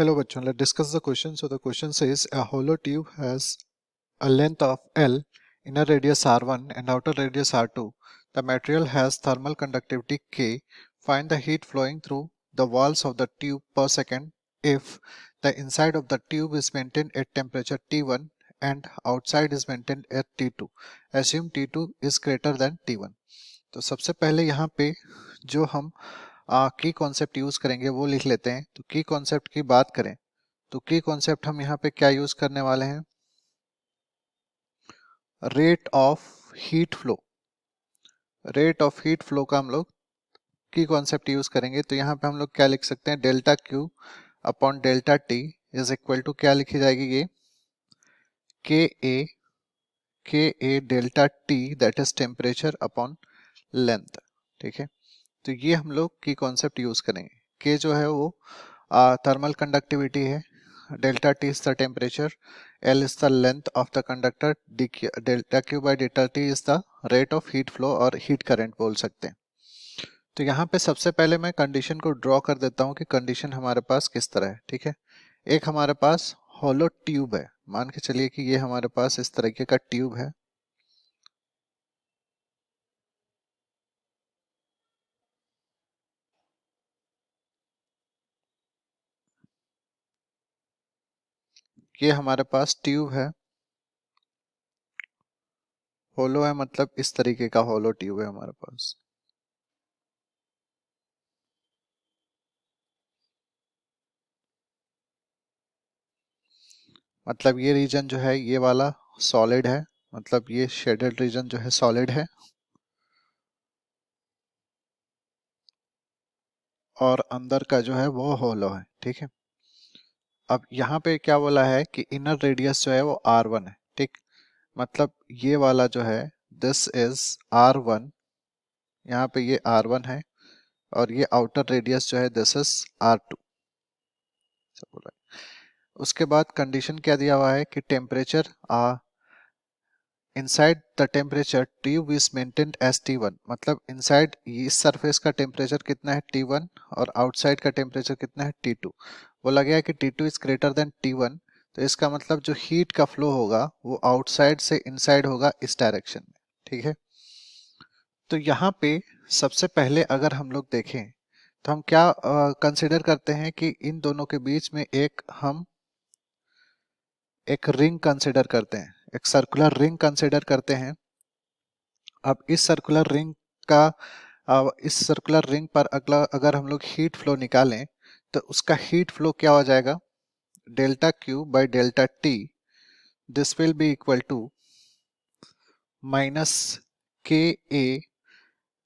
Hello bachon, let's discuss the question. So the question says a hollow tube has a length of L, inner radius R1 and outer radius R2. The material has thermal conductivity K. Find the heat flowing through the walls of the tube per second if the inside of the tube is maintained at temperature T1 and outside is maintained at T2. Assume T2 is greater than T1. तो सबसे पहले यहाँ पे जो हम की concept use करेंगे वो लिख लेते हैं। तो की कॉन्सेप्ट की बात करें तो की कॉन्सेप्ट हम यहाँ पे क्या यूज करने वाले हैं, rate of heat flow. Rate of heat flow का हम लोग की कॉन्सेप्ट यूज करेंगे। तो यहाँ पे हम लोग क्या लिख सकते हैं, delta Q upon delta T is equal to क्या लिखी जाएगी, ये K A delta T that is temperature upon length. ठीक है, तो ये हम लोग की कॉन्सेप्ट यूज करेंगे। के जो है वो थर्मल कंडक्टिविटी है, delta T is the temperature, L is the length of the conductor, delta Q by delta T is the rate of heat flow और हीट करंट बोल सकते हैं। तो यहाँ पे सबसे पहले मैं कंडीशन को ड्रॉ कर देता हूँ कि कंडीशन हमारे पास किस तरह है। ठीक है, एक हमारे पास हॉलो ट्यूब है, मान के चलिए कि ये हमारे पास इस तरीके का ट्यूब है। ये हमारे पास ट्यूब है, होलो है, मतलब इस तरीके का होलो ट्यूब है हमारे पास। मतलब ये रीजन जो है ये वाला सॉलिड है, मतलब ये शेडेड रीजन जो है सॉलिड है और अंदर का जो है वो होलो है। ठीक है, अब यहाँ पे क्या बोला है कि इनर रेडियस जो है वो R1 है। ठीक, मतलब ये वाला जो है दिस इज R1, यहाँ पे ये R1 है और ये आउटर रेडियस जो है दिस इज R2 बोला है। उसके बाद कंडीशन क्या दिया हुआ है कि temperature inside the temperature tube is maintained as T1, मतलब इनसाइड इस सरफेस का टेम्परेचर कितना है T1 और आउटसाइड का टेम्परेचर कितना है T2। बोला गया है कि T2 is greater than T1, तो इसका मतलब जो हीट का फ्लो होगा वो आउटसाइड से इनसाइड होगा इस डायरेक्शन में। ठीक है, तो यहाँ पे सबसे पहले अगर हम लोग देखें तो हम क्या कंसिडर करते हैं कि इन दोनों के बीच में हम एक रिंग कंसिडर करते हैं, एक सर्कुलर रिंग कंसिडर करते हैं। अब इस सर्कुलर रिंग पर अगर हम लोग हीट फ्लो निकालें तो उसका हीट फ्लो क्या हो जाएगा, delta Q by delta T, this will be equal to minus K A,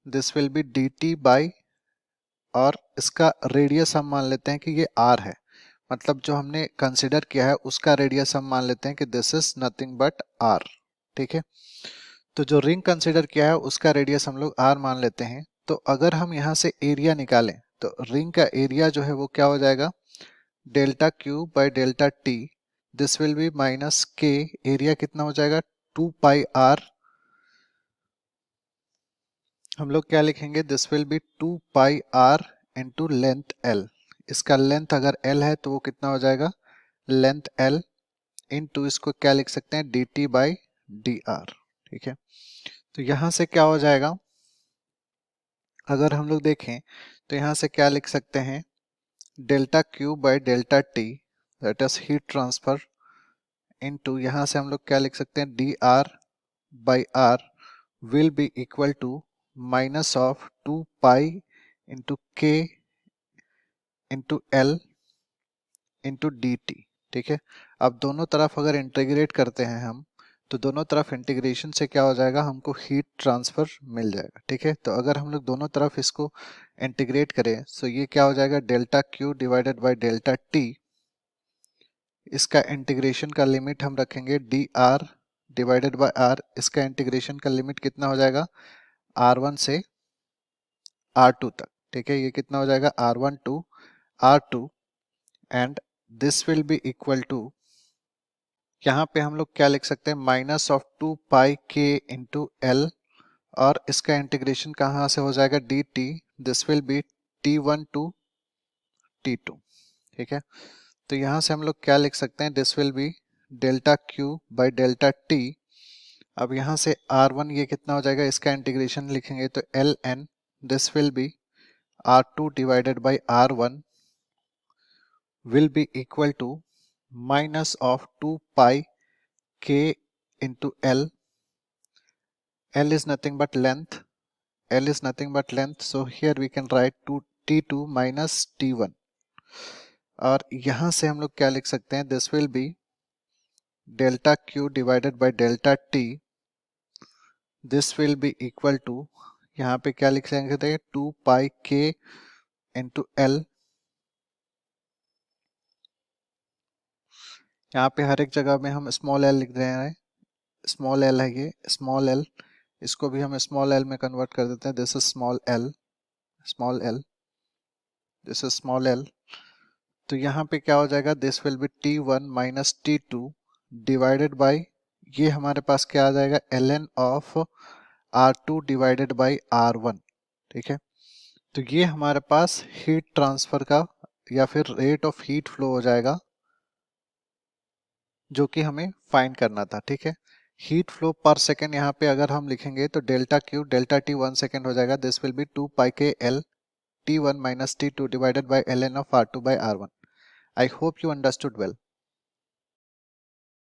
this will be D T by, और इसका रेडियस हम मान लेते हैं कि ये आर है, मतलब जो हमने कंसिडर किया है उसका रेडियस हम मान लेते हैं कि this is nothing but R. ठीक है, तो जो रिंग कंसिडर किया है उसका रेडियस हम लोग आर मान लेते हैं। तो अगर हम यहाँ से एरिया निकालें तो रिंग का एरिया जो है वो क्या हो जाएगा, delta Q by delta T, this will B minus के, एरिया कितना हो जाएगा 2 पाई आर, हम लोग क्या लिखेंगे, this will be 2 pi R into length L. इसका लेंथ अगर एल है तो वो कितना हो जाएगा, लेंथ एल इंटू इसको क्या लिख सकते हैं, D T by D R. ठीक है, तो यहां से क्या हो जाएगा, अगर हम लोग देखें तो यहाँ से क्या लिख सकते हैं, delta Q by delta T that is heat transfer into, यहाँ से हम लोग क्या लिख सकते हैं, D R by R will be equal to minus of 2 pi into K into L into D T. ठीक है, अब दोनों तरफ अगर इंटीग्रेट करते हैं हम तो दोनों तरफ इंटीग्रेशन से क्या हो जाएगा, हमको हीट ट्रांसफर मिल जाएगा। ठीक है, तो अगर हम लोग दोनों तरफ इसको इंटीग्रेट करें तो ये क्या हो जाएगा, delta Q divided by delta T, इसका इंटीग्रेशन का लिमिट हम रखेंगे D R divided by R, इसका इंटीग्रेशन का लिमिट कितना हो जाएगा, R1 से R2 तक। ठीक है, ये कितना हो जाएगा, R1 to R2 and this will be equal to, यहाँ पे हम लोग क्या लिख सकते हैं, माइनस ऑफ 2 पाई के इंटू एल, और इसका इंटीग्रेशन कहाँ से हो जाएगा, D T, this will be T1 to T2। ठीक है, तो यहाँ से हम लोग क्या लिख सकते हैं, this will B delta Q by delta T. अब यहाँ से R1 ये कितना हो जाएगा, इसका इंटीग्रेशन लिखेंगे तो ln this will B R2 divided by R1 will be equal to minus of 2 pi k into L. L is nothing but length. L is nothing but length. So here we can write T2 minus T1. और यहाँ से हम लोग क्या लिख सकते हैं, this will be delta Q divided by delta T. This will be equal to, यहाँ पे क्या लिख सकते हैं, 2 pi k into L. यहाँ पे हर एक जगह में हम स्मॉल एल लिख रहे हैं, स्मॉल एल है ये, स्मॉल एल, इसको भी हम स्मॉल एल में कन्वर्ट कर देते हैं, this is small L, small L, this is small L. तो यहाँ पे क्या हो जाएगा, this will be T1 minus T2 divided by, ये हमारे पास क्या आ जाएगा, ln of R2 divided by R1। ठीक है, तो ये हमारे पास हीट ट्रांसफर का या फिर रेट ऑफ हीट फ्लो हो जाएगा, जो कि हमें फाइंड करना था। ठीक है, हीट फ्लो पर सेकेंड यहाँ पे अगर हम लिखेंगे तो delta Q delta T 1 second हो जाएगा, दिस विल बी 2 पाई के L T1 minus T2 divided by ln of R2 by R1. I hope you understood well.